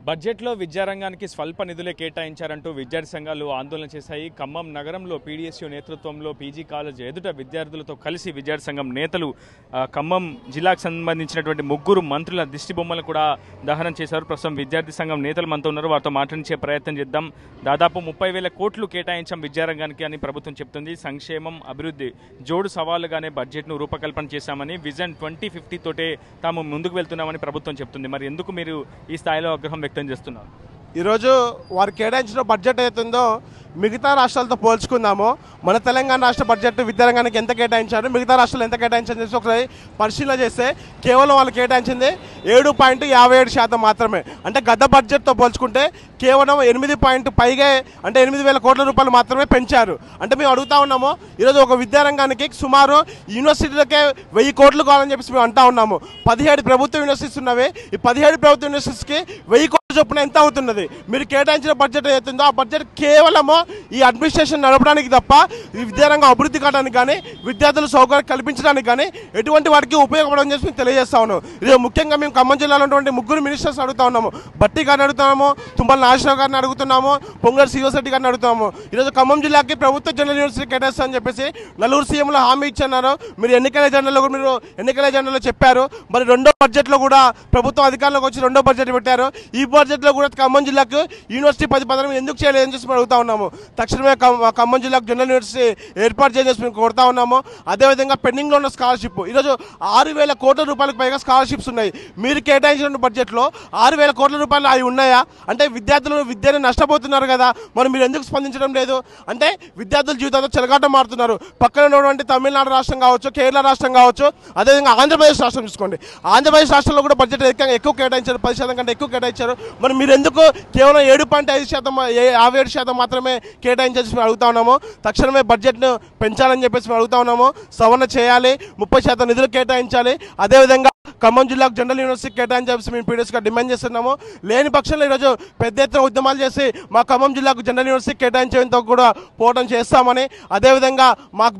బడ్జెట్లో విద్యారంగానికి స్వల్ప నిధులే కేటాయించారంటూ విద్యార్థి సంఘాలు ఆందోళన చేశాయి. ఖమ్మం నగరంలో పీడీఎస్యూ నేతృత్వంలో పీజీ కాలేజ్ ఎదుట విద్యార్థులతో కలిసి విద్యార్థి సంఘం నేతలు ఖమ్మం జిల్లాకు సంబంధించినటువంటి 3 మంత్రుల దిష్టి బొమ్మలు కూడా దహనం చేశారు. ప్రస్తుతం విద్యార్థి సంఘం నేతలు మనతో ఉన్నారు, వారితో మాట్లాడించే ప్రయత్నం చేద్దాం. దాదాపు 30,000 కోట్లు కేటాయించాం విద్యారంగానికి అని ప్రభుత్వం చెప్తుంది. సంక్షేమం, అభివృద్ధి జోడు సవాలుగానే బడ్జెట్ను రూపకల్పన చేశామని, విజన్ 2050 తోటే తాము ముందుకు వెళ్తున్నామని ప్రభుత్వం చెప్తుంది. మరి ఎందుకు మీరు ఈ స్థాయిలో ఆగ్రహం వ్యక్తం చేస్తున్నారు? ఈరోజు వారు కేటాయించిన బడ్జెట్ అవుతుందో మిగతా రాష్ట్రాలతో పోల్చుకుందామో, మన తెలంగాణ రాష్ట్ర బడ్జెట్ విద్యారంగానికి ఎంత కేటాయించారు, మిగతా రాష్ట్రాలు ఎంత కేటాయించారని చెప్పి ఒకసారి పరిశీలన చేస్తే కేవలం వాళ్ళు కేటాయించింది 7.57% మాత్రమే. అంటే గత బడ్జెట్తో పోల్చుకుంటే కేవలం 8 పైగా, అంటే 8,000 కోట్ల రూపాయలు మాత్రమే పెంచారు. అంటే మేము అడుగుతా ఉన్నాము, ఈరోజు ఒక విద్యారంగానికి సుమారు యూనివర్సిటీలకే 1000 కోట్లు కావాలని చెప్పేసి మేము అంటా ఉన్నాము. 17 ప్రభుత్వ యూనివర్సిటీస్ ఉన్నవి. ఈ 17 ప్రభుత్వ యూనివర్సిటీస్కి 1000 కోట్ల చొప్పున ఎంత అవుతున్నది? మీరు కేటాయించిన బడ్జెట్ ఏదైతుందో ఆ బడ్జెట్ కేవలము ఈ అడ్మినిస్ట్రేషన్ నడపడానికి తప్ప విద్యారంగం అభివృద్ధి కావడానికి కానీ, విద్యార్థుల సౌకర్యం కల్పించడానికి కానీ ఎటువంటి వాటికి ఉపయోగపడని చెప్పి మేము తెలియజేస్తా ఉన్నాం. ఇది ముఖ్యంగా మేము ఖమ్మం జిల్లాలో ఉన్నటువంటి 3 మినిస్టర్స్ అడుగుతా ఉన్నాము. బట్టి గారిని అడుగుతున్నాము, తుమ్మల నాగేశ్వరరావు గారిని అడుగుతున్నాము, పొంగల్ శ్రీనివాసరెడ్డి గారిని అడుగుతున్నాము. ఈరోజు ఖమ్మం జిల్లాకి ప్రభుత్వ జనరల్ యూనివర్సిటీ కేటాయిస్తామని చెప్పేసి 4 సీఎంలు హామీ ఇచ్చారు. మీరు ఎన్నికల జెండాలో చెప్పారు. మరి రెండో బడ్జెట్లో కూడా ప్రభుత్వం అధికారంలోకి వచ్చి రెండో బడ్జెట్ పెట్టారు. ఈ బడ్జెట్లో కూడా ఖమ్మం జిల్లాకు యూనివర్సిటీ 10 పదవి ఎందుకు చేయలేదని చెప్పి అడుగుతా ఉన్నాము. తక్షణమే ఖమ్మం జిల్లాకు జనరల్ యూనివర్సిటీ ఏర్పాటు చేసి మేము కోరుతా ఉన్నాము. అదేవిధంగా పెండింగ్లో ఉన్న స్కాలర్షిప్, ఈరోజు 6,000 కోట్ల రూపాయలకు పైగా స్కాలర్షిప్స్ ఉన్నాయి. మీరు కేటాయించిన బడ్జెట్లో 6,000 కోట్ల రూపాయలు అవి ఉన్నాయా? అంటే విద్యార్థులు విద్యను నష్టపోతున్నారు కదా, మరి మీరు ఎందుకు స్పందించడం లేదు? అంటే విద్యార్థుల జీవితాలతో చెలగాటం మారుతున్నారు. పక్కన ఉన్నటువంటి తమిళనాడు రాష్ట్రం కావచ్చు, కేరళ రాష్ట్రం కావచ్చు, అదేవిధంగా ఆంధ్రప్రదేశ్ రాష్ట్రం చూసుకోండి. ఆంధ్రప్రదేశ్ రాష్ట్రంలో కూడా బడ్జెట్ ఎక్కువ కేటాయించారు, 10% కంటే ఎక్కువ కేటాయించారు. మరి మీరు ఎందుకు కేవలం 7.57% మాత్రమే కేటాయించాల్సి అడుగుతా ఉన్నాము. తక్షణమే బడ్జెట్ను పెంచాలని చెప్పేసి అడుగుతా ఉన్నాము. సవరణ చేయాలి, 30% నిధులు కేటాయించాలి. అదేవిధంగా ఖమ్మం జిల్లాకు జనరల్ యూనివర్సిటీ కేటాయించాల్సి మేము పీడిఎస్గా డిమాండ్ చేస్తున్నాము. లేని పక్షంలో ఈరోజు పెద్ద ఎత్తున ఉద్యమాలు చేసి మా ఖమ్మం జిల్లాకు జనరల్ యూనివర్సిటీ కేటాయించేందుకు కూడా పోవడం చేస్తామని, అదేవిధంగా మాకు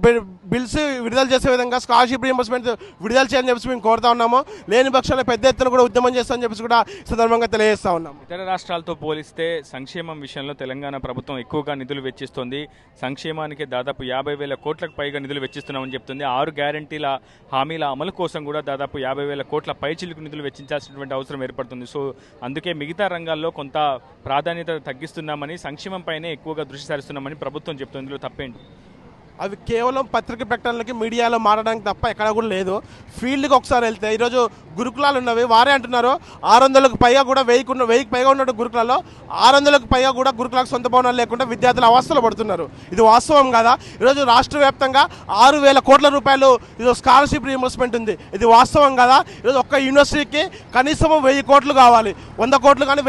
బిల్స్ విడుదల చేసే విధంగా స్కాలర్షిప్ రీయింబర్స్మెంట్ విడుదల చేయాలని చెప్పేసి మేము కోరుతా ఉన్నాము. లేని పక్షంలో పెద్ద ఎత్తున కూడా ఉద్యమం చేస్తామని చెప్పేసి కూడా సందర్భంగా తెలియజేస్తా ఉన్నాము. ఇతర రాష్ట్రాలతో పోలిస్తే సంక్షేమం విషయంలో తెలంగాణ ప్రభుత్వం ఎక్కువగా నిధులు వెచ్చిస్తోంది. సంక్షేమానికి దాదాపు 50,000 కోట్లకు పైగా నిధులు వెచ్చిస్తున్నామని చెప్తుంది. 6 గ్యారంటీల హామీల అమలు కోసం కూడా దాదాపు 50,000 కోట్ల పైచిలుకు నిధులు వెచ్చించాల్సినటువంటి అవసరం ఏర్పడుతుంది. సో అందుకే మిగతా రంగాల్లో కొంత ప్రాధాన్యత తగ్గిస్తున్నామని, సంక్షేమంపైనే ఎక్కువగా దృష్టి సారిస్తున్నామని ప్రభుత్వం చెప్తుంది. ఇందులో తప్పేంటి? అవి కేవలం పత్రిక ప్రకటనలకి మీడియాలో మారడానికి తప్ప ఎక్కడ కూడా లేదు. ఫీల్డ్కి ఒకసారి వెళ్తే ఈరోజు గురుకులాలు ఉన్నవి, వారే అంటున్నారు 600కు పైగా కూడా 1000కి పైగా ఉన్న గురుకులాల్లో 600కు పైగా కూడా గురుకులకు సొంత భవనాలు లేకుండా విద్యార్థులు అవస్థలు పడుతున్నారు. ఇది వాస్తవం కదా? ఈరోజు రాష్ట్ర వ్యాప్తంగా 6,000 కోట్ల రూపాయలు ఈరోజు స్కాలర్షిప్ రీయింబర్స్మెంట్ ఉంది. ఇది వాస్తవం కదా? ఈరోజు ఒక్క యూనివర్సిటీకి కనీసం 1000 కోట్లు కావాలి, 100 కోట్లు కానీ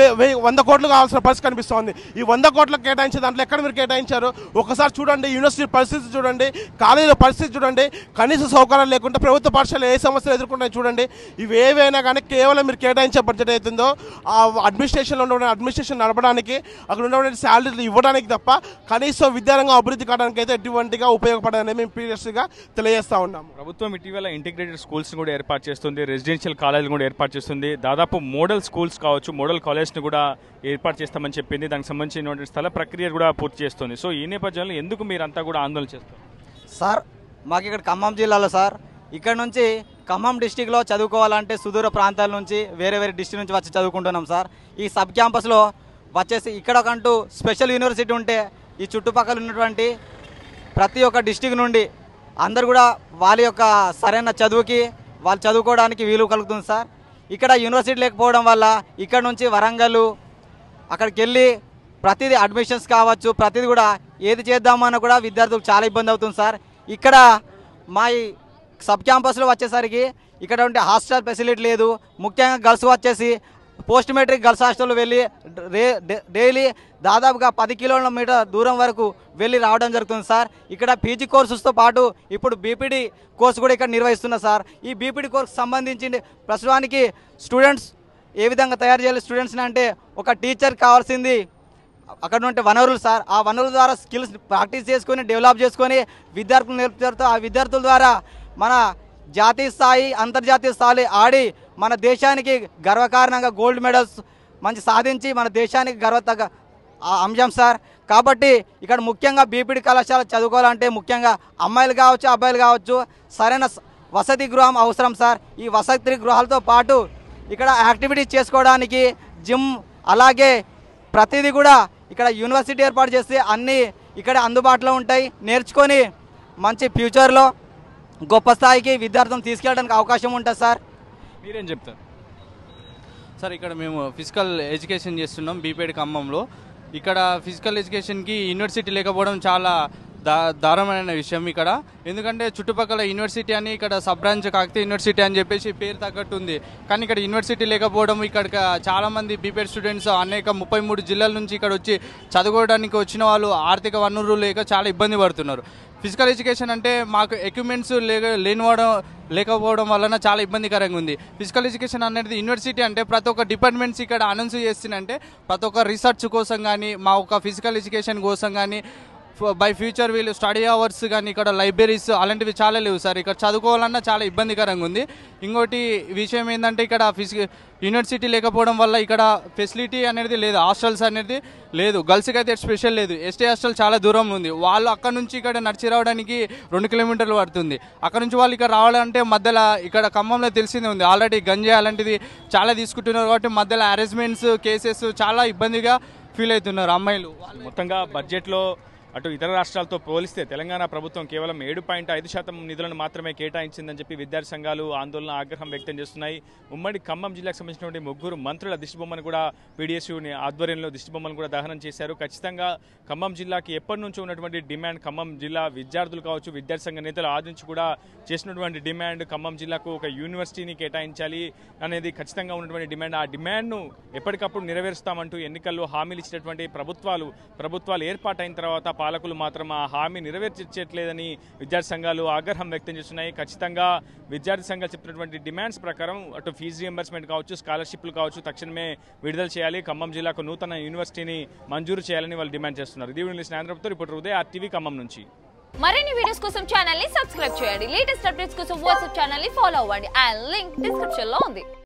100 కోట్లు కావాల్సిన పరిస్థితి కనిపిస్తోంది. ఈ 100 కోట్లకు కేటాయించే దాంట్లో ఎక్కడ మీరు కేటాయించారు? ఒకసారి చూడండి, యూనివర్సిటీ పరిస్థితి చూడండి, కాలేజీల పరిస్థితి చూడండి. కనీస సౌకర్యాలు లేకుండా ప్రభుత్వ పాఠశాలలు ఏ సమస్యలు ఎదుర్కొంటాయో చూడండి. ఇవి ఏవైనా కానీ కేవలం మీరు కేటాయించే బడ్జెట్ అవుతుందో ఆ అడ్మినిస్ట్రేషన్లో ఉన్న అడ్మినిస్ట్రేషన్ నడపడానికి, అక్కడ ఉన్నటువంటి శాలరీలు ఇవ్వడానికి తప్ప కనీసం విద్యారంగం అభివృద్ధి కావడానికి అయితే ఎటువంటిగా ఉపయోగపడదని మేము పీరియస్గా తెలియజేస్తూ ఉన్నాము. ప్రభుత్వం ఇటీవల ఇంటిగ్రేటెడ్ స్కూల్స్ కూడా ఏర్పాటు చేస్తుంది, రెసిడెన్షియల్ కాలేజీలు కూడా ఏర్పాటు చేస్తుంది. దాదాపు మోడల్ స్కూల్స్ కావచ్చు, మోడల్ కాలేజ్ని కూడా ఏర్పాటు చేస్తామని చెప్పింది. దానికి సంబంధించినటువంటి స్థల ప్రక్రియ కూడా పూర్తి చేస్తుంది. సో ఈ నేపథ్యంలో ఎందుకు మీరంతా కూడా ఆందోళన చేస్తారు? సార్, మాకు ఇక్కడ ఖమ్మం జిల్లాలో సార్, ఇక్కడ నుంచి ఖమ్మం డిస్టిక్లో చదువుకోవాలంటే సుదూర ప్రాంతాల నుంచి వేరే డిస్టిక్ నుంచి వచ్చి చదువుకుంటున్నాం సార్. ఈ సబ్ క్యాంపస్లో వచ్చేసి ఇక్కడకంటూ స్పెషల్ యూనివర్సిటీ ఉంటే ఈ చుట్టుపక్కల ఉన్నటువంటి ప్రతి ఒక్క డిస్టిక్ నుండి అందరు కూడా వాళ్ళ యొక్క సరైన చదువుకి వాళ్ళు చదువుకోవడానికి వీలు కలుగుతుంది సార్. ఇక్కడ యూనివర్సిటీ లేకపోవడం వల్ల ఇక్కడ నుంచి వరంగల్ అక్కడికి వెళ్ళి ప్రతిదీ అడ్మిషన్స్ కావచ్చు, ప్రతిదీ కూడా ఏది చేద్దామన్నా కూడా విద్యార్థులకు చాలా ఇబ్బంది అవుతుంది సార్. ఇక్కడ మా ఈ సబ్ క్యాంపస్లో వచ్చేసరికి ఇక్కడ ఉంటే హాస్టల్ ఫెసిలిటీ లేదు. ముఖ్యంగా గర్ల్స్ వచ్చేసి పోస్ట్ మెట్రిక్ గర్ల్స్ హాస్టల్లో వెళ్ళి డైలీ దాదాపుగా 10 కిలోమీటర్ దూరం వరకు వెళ్ళి రావడం జరుగుతుంది సార్. ఇక్కడ పీజీ కోర్సెస్తో పాటు ఇప్పుడు బీపీడీ కోర్సు కూడా ఇక్కడ నిర్వహిస్తున్నారు సార్. ఈ బీపీడీ కోర్సుకు సంబంధించి ప్రస్తుతానికి స్టూడెంట్స్ ఏ విధంగా తయారు చేయాలి స్టూడెంట్స్ని అంటే, ఒక టీచర్ కావాల్సింది అక్కడ ఉంటే వనరులు సార్. ఆ వనరుల ద్వారా స్కిల్స్ ప్రాక్టీస్ చేసుకొని డెవలప్ చేసుకొని విద్యార్థులు నేర్పుతారు. ఆ విద్యార్థుల ద్వారా మన జాతీయ స్థాయి, అంతర్జాతీయ స్థాయి ఆడి మన దేశానికి గర్వకారణంగా గోల్డ్ మెడల్స్ మంచి సాధించి మన దేశానికి గర్వతగ్గ అంశం సార్. కాబట్టి ఇక్కడ ముఖ్యంగా బీపీడీ కళాశాల చదువుకోవాలంటే ముఖ్యంగా అమ్మాయిలు కావచ్చు అబ్బాయిలు కావచ్చు సరైన వసతి గృహం అవసరం సార్. ఈ వసతి గృహాలతో పాటు ఇక్కడ యాక్టివిటీస్ చేసుకోవడానికి జిమ్ అలాగే ప్రతిదీ కూడా ఇక్కడ యూనివర్సిటీ ఏర్పాటు చేస్తే అన్నీ ఇక్కడ అందుబాటులో ఉంటాయి. నేర్చుకొని మంచి ఫ్యూచర్లో గొప్ప స్థాయికి విద్యార్థులను తీసుకెళ్ళడానికి అవకాశం ఉంటుంది సార్. మీరేం చెప్తారు సార్? ఇక్కడ మేము ఫిజికల్ ఎడ్యుకేషన్ చేస్తున్నాం బీపీడీ ఖమ్మంలో. ఇక్కడ ఫిజికల్ ఎడ్యుకేషన్కి యూనివర్సిటీ లేకపోవడం చాలా దారుణమైన విషయం ఇక్కడ. ఎందుకంటే చుట్టుపక్కల యూనివర్సిటీ అని ఇక్కడ సబ్ బ్రాంచ్ కాకతీయ యూనివర్సిటీ అని చెప్పేసి పేరు తగ్గట్టు ఉంది. కానీ ఇక్కడ యూనివర్సిటీ లేకపోవడం ఇక్కడ చాలామంది బీపీఎడ్ స్టూడెంట్స్ అనేక 33 జిల్లాల నుంచి ఇక్కడ వచ్చి చదువుకోవడానికి వచ్చిన వాళ్ళు ఆర్థిక వనరులు లేక చాలా ఇబ్బంది పడుతున్నారు. ఫిజికల్ ఎడ్యుకేషన్ అంటే మాకు ఎక్విప్మెంట్స్ లేకపోవడం వలన చాలా ఇబ్బందికరంగా ఉంది. ఫిజికల్ ఎడ్యుకేషన్ అనేది యూనివర్సిటీ అంటే ప్రతి ఒక్క డిపార్ట్మెంట్స్ ఇక్కడ అనౌన్స్ చేస్తుందంటే ప్రతి ఒక్క రీసెర్చ్ కోసం కానీ మా ఒక ఫిజికల్ ఎడ్యుకేషన్ కోసం కానీ బై ఫ్యూచర్ వీళ్ళు స్టడీ అవర్స్ కానీ ఇక్కడ లైబ్రరీస్ అలాంటివి చాలా లేవు సార్. ఇక్కడ చదువుకోవాలన్నా చాలా ఇబ్బందికరంగా ఉంది. ఇంకోటి విషయం ఏంటంటే ఇక్కడ యూనివర్సిటీ లేకపోవడం వల్ల ఇక్కడ ఫెసిలిటీ అనేది లేదు, హాస్టల్స్ అనేది లేదు. గర్ల్స్కి అయితే స్పెషల్ లేదు. ఎస్టీ హాస్టల్ చాలా దూరం ఉంది. వాళ్ళు అక్కడ నుంచి ఇక్కడ నడిచి రావడానికి 2 కిలోమీటర్లు పడుతుంది. అక్కడ నుంచి వాళ్ళు ఇక్కడ రావాలంటే మధ్యలో ఇక్కడ ఖమ్మంలో తెలిసిందే ఉంది ఆల్రెడీ గంజా అలాంటిది చాలా తీసుకుంటున్నారు. కాబట్టి మధ్యలో అరేంజ్మెంట్స్ కేసెస్ చాలా ఇబ్బందిగా ఫీల్ అవుతున్నారు అమ్మాయిలు. మొత్తంగా బడ్జెట్లో అటు ఇతర రాష్ట్రాలతో పోలిస్తే తెలంగాణ ప్రభుత్వం కేవలం 7.5% నిధులను మాత్రమే కేటాయించిందని చెప్పి విద్యార్థి సంఘాలు ఆందోళన ఆగ్రహం వ్యక్తం చేస్తున్నాయి. ఉమ్మడి ఖమ్మం జిల్లాకు సంబంధించినటువంటి 3 మంత్రుల దిష్టిబొమ్మను కూడా పీడీఎస్యూ ఆధ్వర్యంలో దిష్టిబొమ్మను కూడా దహనం చేశారు. ఖచ్చితంగా ఖమ్మం జిల్లాకి ఎప్పటి నుంచో ఉన్నటువంటి డిమాండ్, ఖమ్మం జిల్లా విద్యార్థులు కావచ్చు విద్యార్థి సంఘ నేతలు ఆది నుంచి కూడా చేసినటువంటి డిమాండ్ ఖమ్మం జిల్లాకు ఒక యూనివర్సిటీని కేటాయించాలి అనేది ఖచ్చితంగా ఉన్నటువంటి డిమాండ్. ఆ డిమాండ్ను ఎప్పటికప్పుడు నెరవేరుస్తామంటూ ఎన్నికల్లో హామీలు ఇచ్చినటువంటి ప్రభుత్వాలు ఏర్పాటైన తర్వాత పాలకులు మాత్రం ఆ హామీ నెరవేర్చట్లేదని విద్యార్థి సంఘాలు ఆగ్రహం వ్యక్తం చేస్తున్నాయి. ఖచ్చితంగా విద్యార్థి సంఘాలు చెప్తున్నటువంటి డిమాండ్స్ ప్రకారం అటు ఫీజు రియంబర్స్మెంట్ కావచ్చు, స్కాలర్షిప్లు కావచ్చు తక్షణమే విడుదల చేయాలి, ఖమ్మం జిల్లాకు నూతన యూనివర్సిటీని మంజూరు చేయాలని వాళ్ళు డిమాండ్ చేస్తున్నారు. దీని ఆంధ్రప్రదేశ్ రిపోర్టర్ ఉదయ్, RTV ఖమ్మం నుంచి. మరిన్ని వీడియోస్ కోసం ఛానల్ ని సబ్స్క్రైబ్ చేయండి. లేటెస్ట్ అప్డేట్స్ కోసం వాట్సాప్ ఛానల్ ని ఫాలో అవ్వండి. ఆ లింక్ డిస్క్రిప్షన్ లో ఉంది.